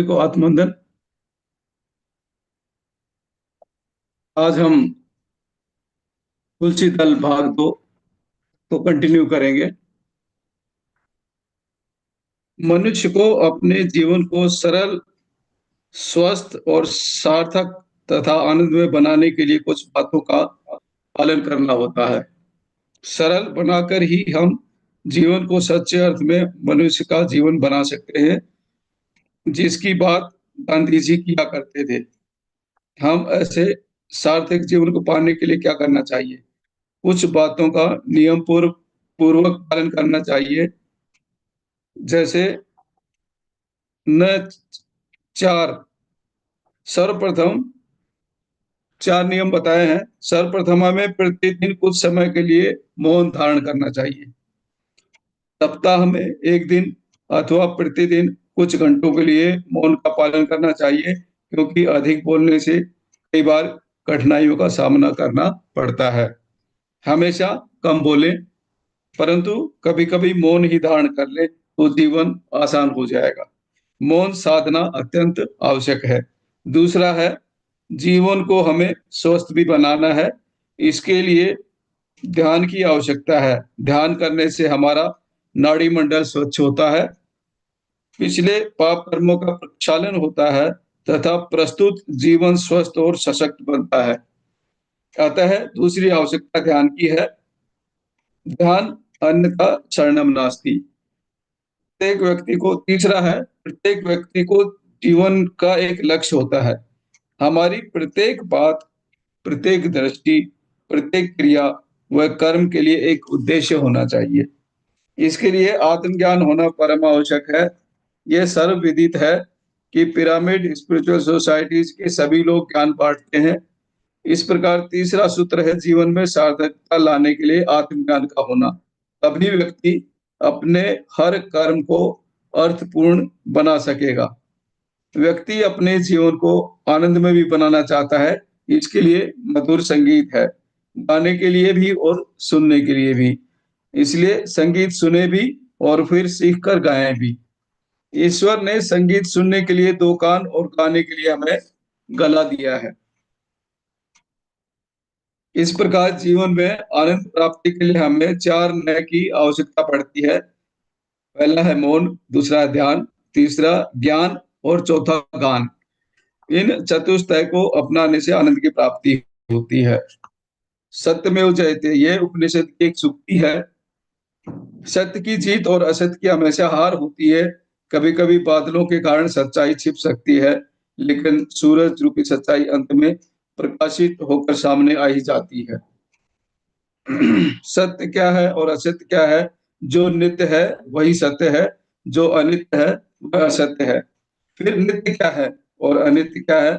को आत्मबंधन। आज हम तुलसी दल भाग 2 को कंटिन्यू करेंगे। मनुष्य को अपने जीवन को सरल, स्वस्थ और सार्थक तथा आनंदमय बनाने के लिए कुछ बातों का पालन करना होता है। सरल बनाकर ही हम जीवन को सच्चे अर्थ में मनुष्य का जीवन बना सकते हैं, जिसकी बात गांधी जी किया करते थे। हम ऐसे सार्थक जीवन को पाने के लिए क्या करना चाहिए? कुछ बातों का नियम पूर्वक पालन करना चाहिए। जैसे न चार सर्वप्रथम 4 नियम बताए हैं। सर्वप्रथम हमें प्रतिदिन कुछ समय के लिए मौन धारण करना चाहिए। सप्ताह में 1 दिन अथवा प्रतिदिन कुछ घंटों के लिए मौन का पालन करना चाहिए, क्योंकि अधिक बोलने से कई बार कठिनाइयों का सामना करना पड़ता है। हमेशा कम बोलें, परंतु कभी-कभी मौन ही धारण कर लें तो जीवन आसान हो जाएगा। मौन साधना अत्यंत आवश्यक है। दूसरा है, जीवन को हमें स्वस्थ भी बनाना है। इसके लिए ध्यान की आवश्यकता है। ध्यान करने से हमारा नाड़ी मंडल स्वच्छ होता है, पिछले पाप कर्मों का प्रक्षालन होता है तथा प्रस्तुत जीवन स्वस्थ और सशक्त बनता है। अतः दूसरी आवश्यकता ध्यान की है। ध्यान अन्यथा शरणम नास्ति। प्रत्येक व्यक्ति को तीसरा है, प्रत्येक व्यक्ति को जीवन का एक लक्ष्य होता है। हमारी प्रत्येक बात, प्रत्येक दृष्टि, प्रत्येक क्रिया व कर्म के लिए एक उद्देश्य होना चाहिए। इसके लिए आत्मज्ञान होना परम आवश्यक है। यह सर्वविदित है कि पिरामिड स्पिरिचुअल सोसाइटीज के सभी लोग ज्ञान बांटते हैं। इस प्रकार तीसरा सूत्र है, जीवन में सार्थकता लाने के लिए आत्मज्ञान का होना। तभी व्यक्ति अपने हर कर्म को अर्थपूर्ण बना सकेगा। व्यक्ति अपने जीवन को आनंदमय भी बनाना चाहता है। इसके लिए मधुर संगीत है, गाने के लिए भी और सुनने के लिए भी। इसलिए संगीत सुने भी और फिर सीख कर गाएं भी। ईश्वर ने संगीत सुनने के लिए 2 कान और गाने के लिए हमें गला दिया है। इस प्रकार जीवन में आनंद प्राप्ति के लिए हमें 4 नय की आवश्यकता पड़ती है। पहला है मौन, दूसरा है ध्यान, तीसरा ज्ञान और चौथा गान। इन चतुष्टय को अपनाने से आनंद की प्राप्ति होती है। सत्यमेव जयते, ये उपनिषद की एक सूक्ति है। सत्य की जीत और असत्य की हमेशा हार होती है। कभी-कभी बादलों के कारण सच्चाई छिप सकती है, लेकिन सूरज रूपी सच्चाई अंत में प्रकाशित होकर सामने आ ही जाती है। सत्य क्या है और असत्य क्या है? जो नित्य है वही सत्य है, जो अनित्य है वह असत्य है। फिर नित्य क्या है और अनित्य क्या है?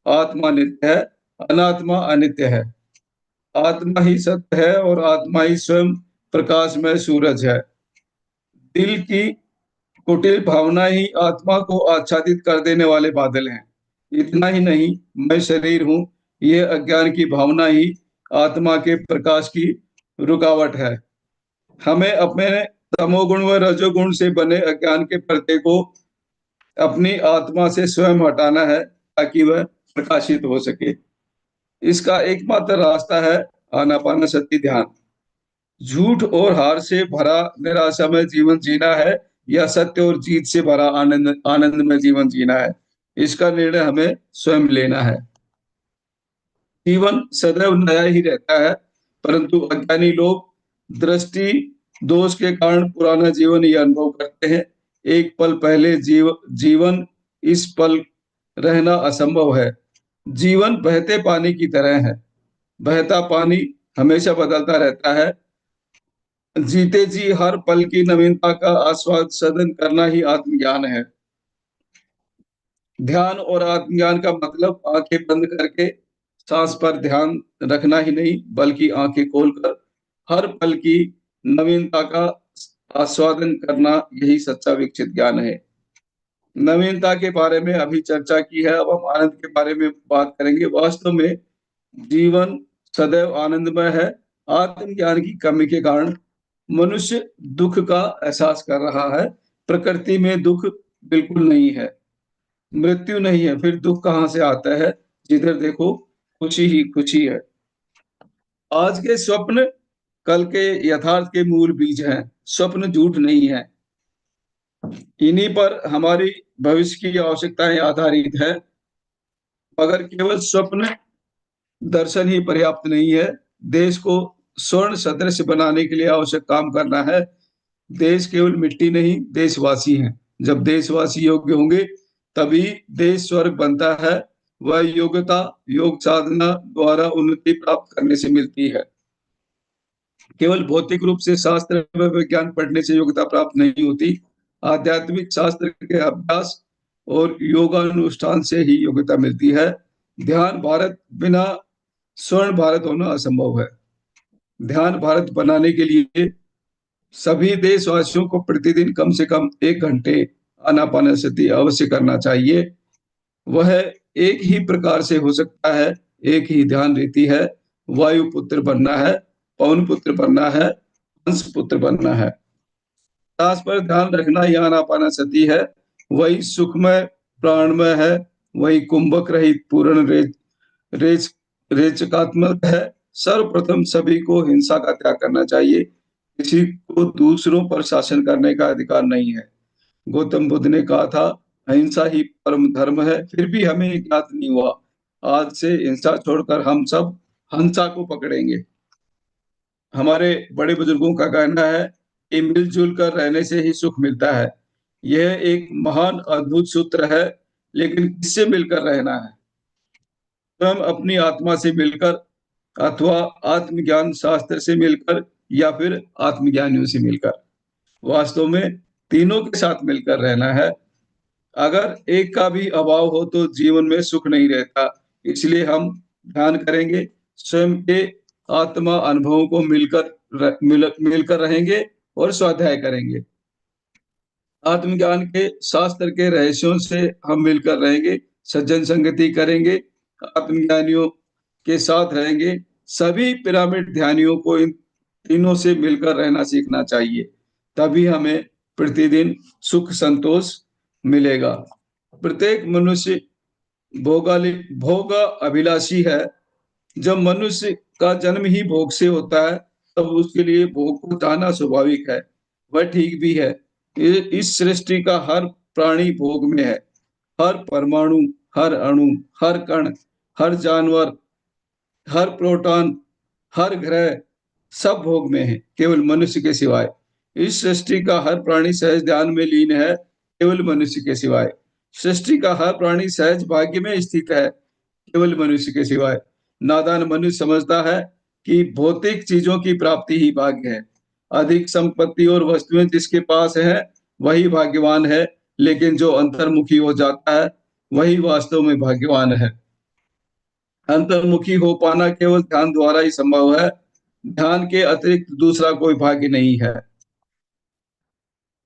आत्मा नित्य है, अनात्मा अनित्य है। आत्मा ही सत्य है और आत्मा ही स्वयं प्रकाशमय सूरज है। दिल की कुटिल भावना ही आत्मा को आच्छादित कर देने वाले बादल हैं। इतना ही नहीं, मैं शरीर हूँ, ये अज्ञान की भावना ही आत्मा के प्रकाश की रुकावट है। हमें अपने तमोगुण व रजोगुण से बने अज्ञान के पर्दे को अपनी आत्मा से स्वयं हटाना है, ताकि वह प्रकाशित हो सके। इसका एकमात्र रास्ता है आनापानसति ध्यान। झूठ और हार से भरा निराशामय जीवन जीना है या सत्य और जीत से भरा आनंदमय जीवन जीना है, इसका निर्णय हमें स्वयं लेना है। जीवन सदैव नया ही रहता है, परंतु अज्ञानी लोग दृष्टि दोष के कारण पुराना जीवन ही अनुभव करते हैं। एक पल पहले जीवन इस पल रहना असंभव है। जीवन बहते पानी की तरह है। बहता पानी हमेशा बदलता रहता है। जीते जी हर पल की नवीनता का आस्वादन करना ही आत्मज्ञान है। ध्यान और आत्मज्ञान का मतलब आंखें बंद करके सांस पर ध्यान रखना ही नहीं, बल्कि आंखें खोलकर हर पल की नवीनता का आस्वादन करना, यही सच्चा विकसित ज्ञान है। नवीनता के बारे में अभी चर्चा की है, अब हम आनंद के बारे में बात करेंगे। वास्तव में जीवन सदैव आनंदमय है। आत्मज्ञान की कमी के कारण मनुष्य दुख का एहसास कर रहा है। प्रकृति में दुख बिल्कुल नहीं है। मृत्यु नहीं है, फिर दुःख कहाँ से आता है? जिधर देखो खुशी ही खुशी है। आज के स्वप्न कल के यथार्थ के मूल बीज हैं। स्वप्न झूठ नहीं है। इन्हीं पर हमारी भविष्य की आवश्यकताएं आधारित है। मगर केवल स्वप्न दर्शन ही पर्याप्त नहीं है। देश को स्वर्ण सदृश बनाने के लिए आवश्यक काम करना है। देश केवल मिट्टी नहीं, देशवासी हैं। जब देशवासी योग्य होंगे, तभी देश स्वर्ग बनता है। वह योग्यता योग साधना द्वारा उन्नति प्राप्त करने से मिलती है। केवल भौतिक रूप से शास्त्र व विज्ञान पढ़ने से योग्यता प्राप्त नहीं होती। आध्यात्मिक शास्त्र के अभ्यास और योगानुष्ठान से ही योग्यता मिलती है। ध्यान भारत बिना स्वर्ण भारत होना असंभव है। ध्यान भारत बनाने के लिए सभी देशवासियों को प्रतिदिन कम से कम 1 घंटे आनापानसति अवश्य करना चाहिए। वह एक ही प्रकार से हो सकता है। एक ही ध्यान रीति है। वायु पुत्र बनना है, पवन पुत्र बनना है, हंस पुत्र बनना है। सांस पर ध्यान रखना ही आनापानसति है। वही सुखमय प्राणमय है। वही कुंभक रहित पूर्ण रेच रेचकात्मक है। सर्वप्रथम सभी को हिंसा का त्याग करना चाहिए। किसी को दूसरों पर शासन करने का अधिकार नहीं है। गौतम बुद्ध ने कहा था, अहिंसा ही परम धर्म है। फिर भी हमें ज्ञात नहीं हुआ। आज से हिंसा छोड़कर हम सब हंसा को पकड़ेंगे। हमारे बड़े बुजुर्गों का कहना है कि मिलजुल कर रहने से ही सुख मिलता है। यह एक महान अद्भुत सूत्र है। लेकिन किससे मिलकर रहना है? स्वयं अपनी आत्मा से मिलकर, अथवा आत्मज्ञान शास्त्र से मिलकर, या फिर आत्मज्ञानियों से मिलकर। वास्तव में तीनों के साथ मिलकर रहना है। अगर एक का भी अभाव हो तो जीवन में सुख नहीं रहता। इसलिए हम ध्यान करेंगे, स्वयं के आत्मा अनुभवों को मिलकर रहेंगे और स्वाध्याय करेंगे। आत्मज्ञान के शास्त्र के रहस्यों से हम मिलकर रहेंगे, सज्जन संगति करेंगे, आत्मज्ञानियों के साथ रहेंगे। सभी पिरामिड ध्यानियों को इन तीनों से मिलकर रहना सीखना चाहिए। तभी हमें प्रतिदिन सुख संतोष मिलेगा। प्रत्येक मनुष्य भोग अभिलाषी है। जब मनुष्य का जन्म ही भोग से होता है, तब उसके लिए भोग को चाहना स्वाभाविक है। वह ठीक भी है। इस सृष्टि का हर प्राणी भोग में है। हर परमाणु, हर अणु, हर कण, हर जानवर, हर प्रोटॉन, हर ग्रह सब भोग में है, केवल मनुष्य के सिवाय। इस सृष्टि का हर प्राणी सहज ध्यान में लीन है, केवल मनुष्य के सिवाय। सृष्टि का हर प्राणी सहज भाग्य में स्थित है, केवल मनुष्य के सिवाय। नादान मनुष्य समझता है कि भौतिक चीजों की प्राप्ति ही भाग्य है। अधिक संपत्ति और वस्तुएं जिसके पास है, वही भाग्यवान है। लेकिन जो अंतर्मुखी हो जाता है, वही वास्तव में भाग्यवान है। अंतर्मुखी हो पाना केवल ध्यान द्वारा ही संभव है। ध्यान के अतिरिक्त दूसरा कोई भाग्य नहीं है।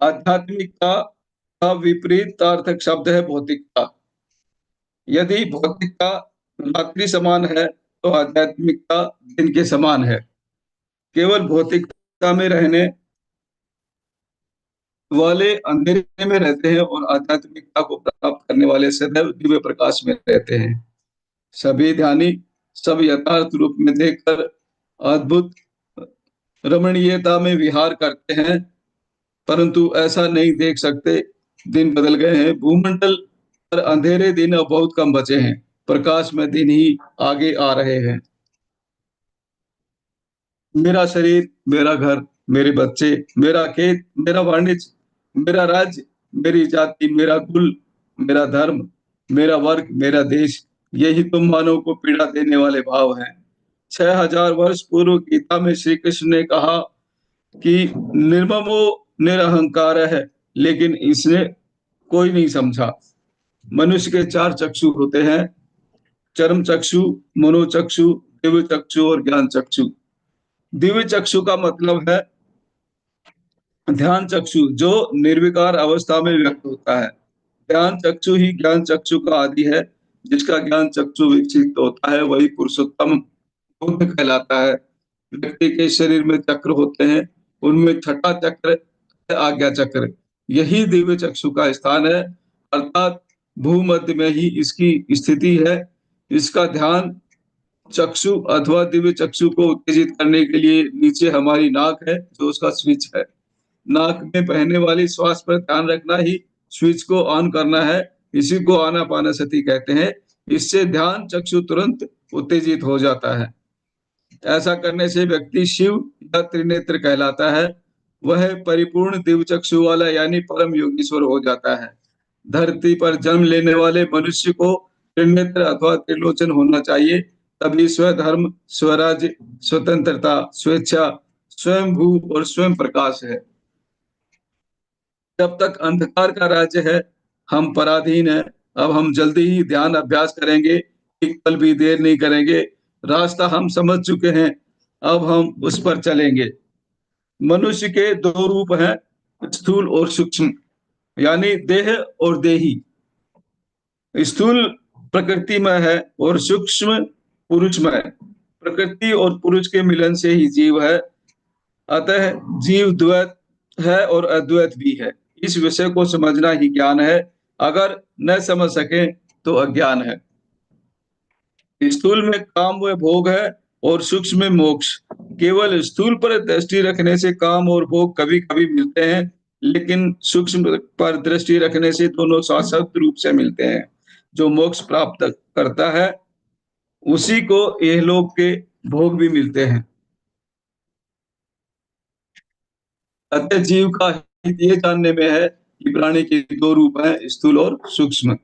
आध्यात्मिकता का विपरीत अर्थक शब्द है भौतिकता। यदि भौतिकता रात्रि समान है, तो आध्यात्मिकता दिन के समान है। केवल भौतिकता में रहने वाले अंधेरे में रहते हैं, और आध्यात्मिकता को प्राप्त करने वाले सदैव दिव्य प्रकाश में रहते हैं। सभी ध्यानी सब यथार्थ रूप में देखकर अद्भुत रमणीयता में विहार करते हैं, परंतु ऐसा नहीं देख सकते। दिन बदल गए हैं। भूमंडल पर अंधेरे दिन अब बहुत कम बचे हैं। प्रकाश में दिन ही आगे आ रहे हैं। मेरा शरीर, मेरा घर, मेरे बच्चे, मेरा खेत, मेरा वाणिज्य, मेरा राज्य, मेरी जाति, मेरा कुल, मेरा धर्म, मेरा वर्ग, मेरा देश, यही तुम मानव को पीड़ा देने वाले भाव हैं। 6000 वर्ष पूर्व गीता में श्री कृष्ण ने कहा कि निर्ममो निरहंकार है, लेकिन इसने कोई नहीं समझा। मनुष्य के 4 चक्षु होते हैं, चर्म चक्षु, मनोचक्षु, दिव्य चक्षु और ज्ञान चक्षु। दिव्य चक्षु का मतलब है ध्यान चक्षु, जो निर्विकार अवस्था में व्यक्त होता है। ध्यान चक्षु ही ज्ञान चक्षु का आदि है। जिसका ज्ञान चक्षु विकसित होता है, वही पुरुषोत्तम बुद्ध कहलाता है। व्यक्ति के शरीर में चक्र होते हैं, उनमें छठा चक्र है आज्ञा चक्र। यही दिव्य चक्षु का स्थान है। अर्थात भूमध्य में ही इसकी स्थिति है। इसका ध्यान चक्षु अथवा दिव्य चक्षु को उत्तेजित करने के लिए नीचे हमारी नाक है, जो उसका स्विच है। नाक में बहने वाली श्वास पर ध्यान रखना ही स्विच को ऑन करना है। इसी को आनापानसति कहते हैं। इससे ध्यान चक्षु तुरंत उत्तेजित हो जाता है। ऐसा करने से व्यक्ति शिव या त्रिनेत्र कहलाता है। वह परिपूर्ण दिव्य चक्षु वाला यानी परम योगीश्वर हो जाता है। धरती पर जन्म लेने वाले मनुष्य को त्रिनेत्र अथवा त्रिलोचन होना चाहिए। तभी स्वधर्म, स्वराज्य, स्वतंत्रता, स्वेच्छा, स्वयं भू और स्वयं प्रकाश है। जब तक अंधकार का राज्य है, हम पराधीन हैं। अब हम जल्दी ही ध्यान अभ्यास करेंगे, एक पल भी देर नहीं करेंगे। रास्ता हम समझ चुके हैं, अब हम उस पर चलेंगे। मनुष्य के दो रूप हैं, स्थूल और सूक्ष्म, यानी देह और देही। स्थूल प्रकृतिमय है और सूक्ष्म पुरुषमय। प्रकृति और पुरुष के मिलन से ही जीव है। अतः जीव द्वैत है और अद्वैत भी है। इस विषय को समझना ही ज्ञान है। अगर न समझ सके तो अज्ञान है। स्थूल में काम व भोग है और सूक्ष्म में मोक्ष। केवल स्थूल पर दृष्टि रखने से काम और भोग कभी कभी मिलते हैं, लेकिन सूक्ष्म पर दृष्टि रखने से दोनों शाश्वत रूप से मिलते हैं। जो मोक्ष प्राप्त करता है उसी को यह लोक के भोग भी मिलते हैं। अतः जीव का हित ये जानने में है कि प्राणी के दो रूप हैं, स्थूल और सूक्ष्म।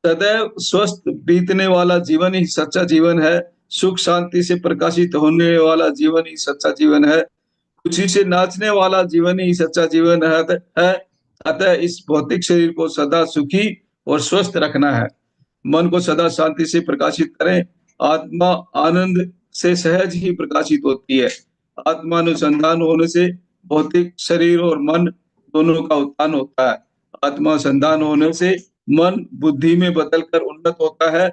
सदैव स्वस्थ बीतने वाला जीवन ही सच्चा जीवन है। सुख शांति से प्रकाशित होने वाला जीवन ही सच्चा जीवन है। खुशी से नाचने वाला जीवन ही सच्चा जीवन है। अतः इस भौतिक शरीर को सदा सुखी और स्वस्थ रखना है। मन को सदा शांति से प्रकाशित करें। आत्मा आनंद से सहज ही प्रकाशित होती है। आत्मानुसंधान होने से भौतिक शरीर और मन दोनों का उत्थान होता है। आत्मानुसंधान होने से मन बुद्धि में बदलकर उन्नत होता है।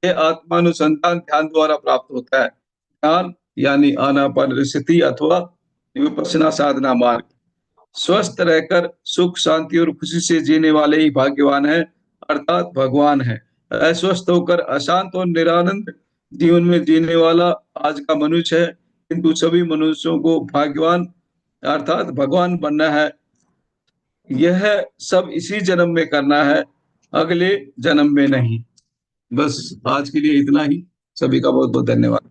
ये आत्मानुसंधान ध्यान द्वारा प्राप्त होता है। ध्यान यानी आनापानसति अथवा विपश्यना साधना मार्ग। स्वस्थ रहकर सुख शांति और खुशी से जीने वाले ही भाग्यवान है, अर्थात भगवान है। अस्वस्थ होकर अशांत और निरानंद जीवन में जीने वाला आज का मनुष्य है, किंतु सभी मनुष्यों को भाग्यवान अर्थात भगवान बनना है। यह सब इसी जन्म में करना है, अगले जन्म में नहीं। बस आज के लिए इतना ही। सभी का बहुत बहुत धन्यवाद।